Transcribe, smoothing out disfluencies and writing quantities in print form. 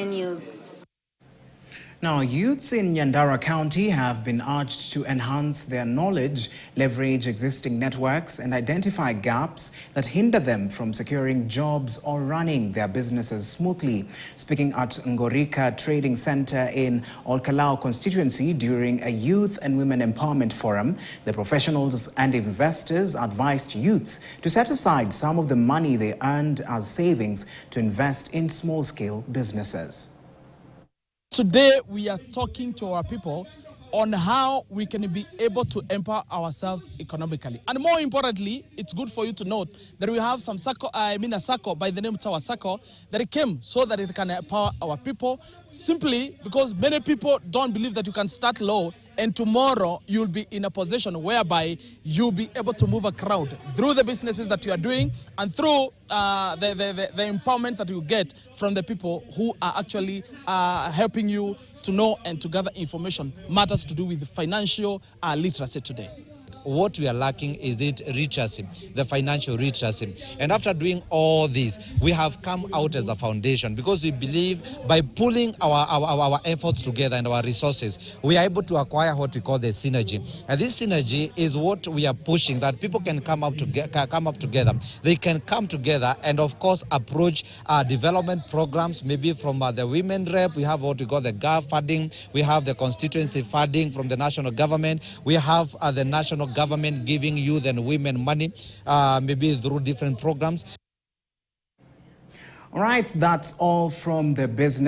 News. Now, youths in Nyandara County have been urged to enhance their knowledge, leverage existing networks, and identify gaps that hinder them from securing jobs or running their businesses smoothly. Speaking at Ngorika Trading Center in Olkalau constituency during a youth and women empowerment forum, the professionals and investors advised youths to set aside some of the money they earned as savings to invest in small-scale businesses. Today, we are talking to our people on how we can be able to empower ourselves economically. And more importantly, it's good for you to note that we have a SACCO by the name of Tower SACCO that it came so that it can empower our people, simply because many people don't believe that you can start low and tomorrow you'll be in a position whereby you'll be able to move a crowd through the businesses that you are doing and through the empowerment that you get from the people who are actually helping you to know and to gather information matters to do with financial literacy today. What we are lacking is the literacy, the financial literacy. And after doing all this, we have come out as a foundation because we believe by pulling our efforts together and our resources, we are able to acquire what we call the synergy. And this synergy is what we are pushing, that people can come up together. They can come together and, of course, approach development programs, maybe from the women rep. We have what we call the GAF funding. We have the constituency funding from the national government. We have the national government giving youth and women money, maybe through different programs. All right, that's all from the business.